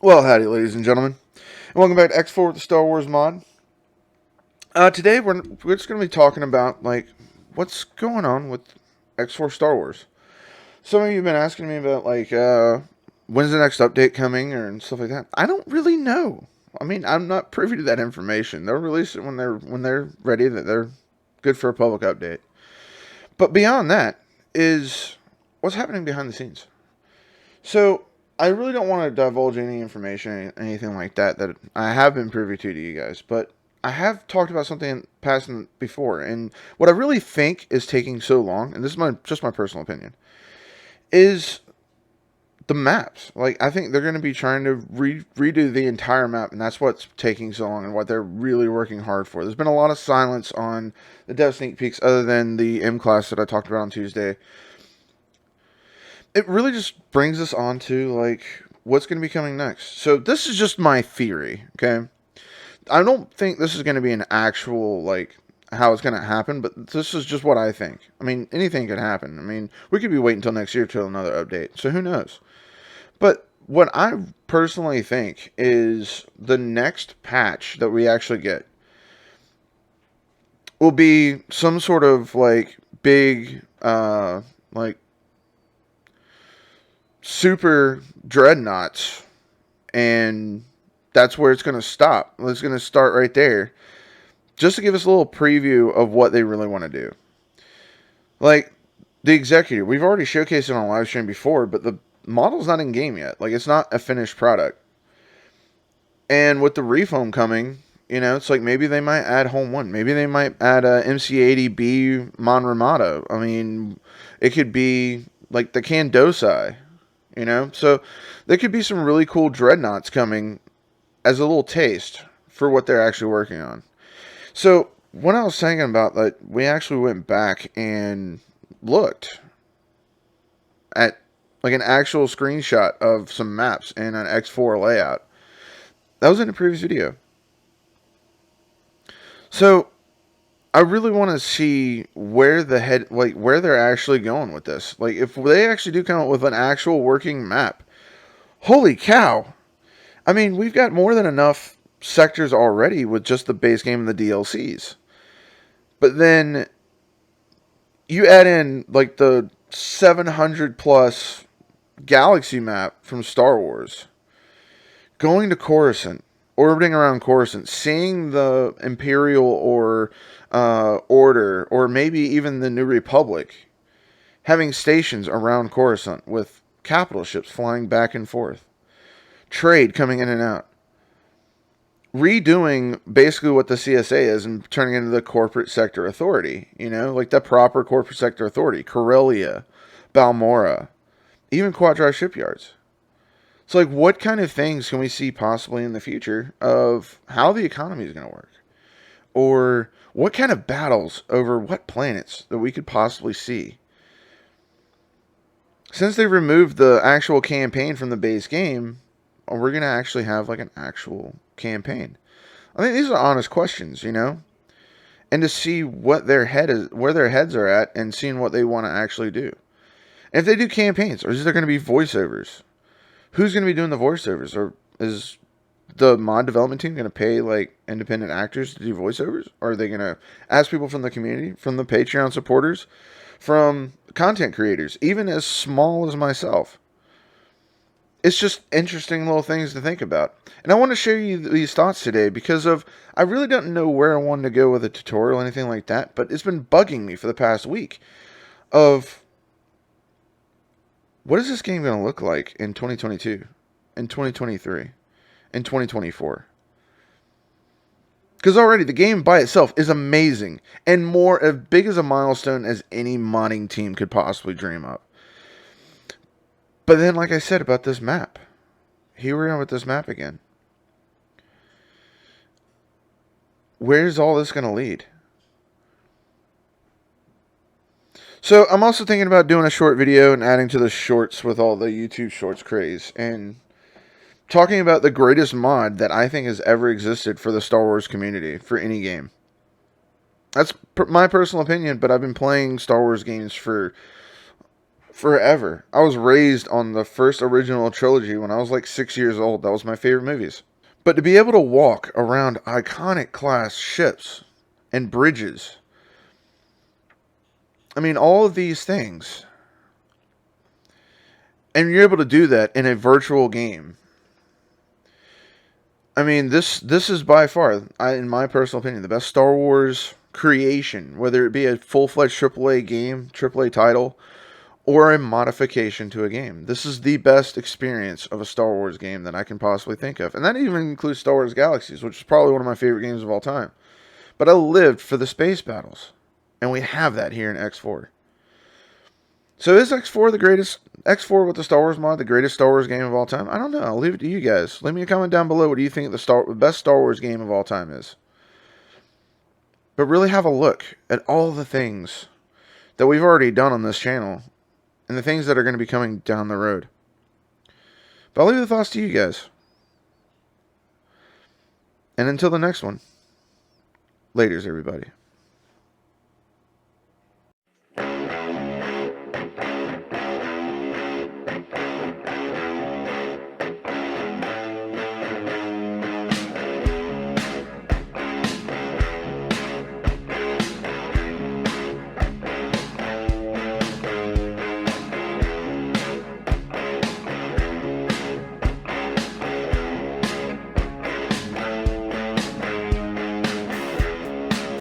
Well, howdy, ladies and gentlemen, and welcome back to X4 with the Star Wars mod. Today we're just going to be talking about what's going on with X4 Star Wars. Some of you have been asking me about when's the next update coming and stuff like that. I don't really know. I mean, I'm not privy to that information. They'll release it when they're ready, that they're good for a public update. But beyond that is what's happening behind the scenes. So I really don't want to divulge any information, anything like that I have been privy to you guys. But I have talked about something in past before, and what I really think is taking so long, and this is just my personal opinion, is the maps. Like, I think they're going to be trying to redo the entire map, and that's what's taking so long and what they're really working hard for. There's been a lot of silence on the dev sneak peeks, other than the M class that I talked about on Tuesday. It really just brings us on to what's going to be coming next. So this is just my theory, okay? I don't think this is going to be an actual how it's going to happen, but this is just what I think. I mean, anything could happen. I mean, we could be waiting until next year till another update. So who knows? But what I personally think is the next patch that we actually get will be some sort of big like super dreadnoughts, and that's where it's going to stop. It's going to start right there, just to give us a little preview of what they really want to do. Like the executive, we've already showcased it on a live stream before, but the model's not in game yet. Like, it's not a finished product. And with the refoam coming, it's like maybe they might add Home 1. Maybe they might add a MC80B Mon Ramada. I mean, it could be like the Candosai. So there could be some really cool dreadnoughts coming as a little taste for what they're actually working on. So when I was thinking about that, we actually went back and looked at like an actual screenshot of some maps in an X4 layout. That was in a previous video. So I really want to see where where they're actually going with this. Like, if they actually do come up with an actual working map, holy cow! I mean, we've got more than enough sectors already with just the base game and the DLCs. But then you add in like the 700 plus galaxy map from Star Wars, going to Coruscant, orbiting around Coruscant, seeing the Imperial or Order, or maybe even the New Republic, having stations around Coruscant with capital ships flying back and forth, trade coming in and out, redoing basically what the CSA is and turning it into the corporate sector authority, like the proper corporate sector authority, Corellia, Balmora, even Quad Drive shipyards. So, like, what kind of things can we see possibly in the future of how the economy is going to work? Or what kind of battles over what planets that we could possibly see? Since they removed the actual campaign from the base game, we're going to actually have like an actual campaign. I think these are honest questions, and to see what their head is, where their heads are at, and seeing what they want to actually do. And if they do campaigns, or is there going to be voiceovers? Who's going to be doing the voiceovers? Or is the mod development team going to pay like independent actors to do voiceovers? Or are they going to ask people from the community, from the Patreon supporters, from content creators, even as small as myself? It's just interesting little things to think about. And I want to share you these thoughts today because I really don't know where I wanted to go with a tutorial or anything like that, but it's been bugging me for the past week of what is this game going to look like in 2022, in 2023, in 2024? Because already the game by itself is amazing and more as big as a milestone as any modding team could possibly dream up. But then, like I said about this map, here we are with this map again. Where's all this going to lead? So I'm also thinking about doing a short video and adding to the shorts with all the YouTube shorts craze, and talking about the greatest mod that I think has ever existed for the Star Wars community for any game. That's my personal opinion, but I've been playing Star Wars games for forever. I was raised on the first original trilogy when I was like 6 years old. That was my favorite movies. But to be able to walk around iconic class ships and bridges, I mean, all of these things, and you're able to do that in a virtual game. I mean, this is by far, in my personal opinion, the best Star Wars creation, whether it be a full-fledged AAA game, AAA title, or a modification to a game. This is the best experience of a Star Wars game that I can possibly think of. And that even includes Star Wars Galaxies, which is probably one of my favorite games of all time. But I lived for the space battles. And we have that here in X4. So is X4 the greatest, X4 with the Star Wars mod, the greatest Star Wars game of all time? I don't know. I'll leave it to you guys. Leave me a comment down below. What do you think the best Star Wars game of all time is? But really have a look at all the things that we've already done on this channel and the things that are going to be coming down the road. But I'll leave the thoughts to you guys. And until the next one, laters everybody.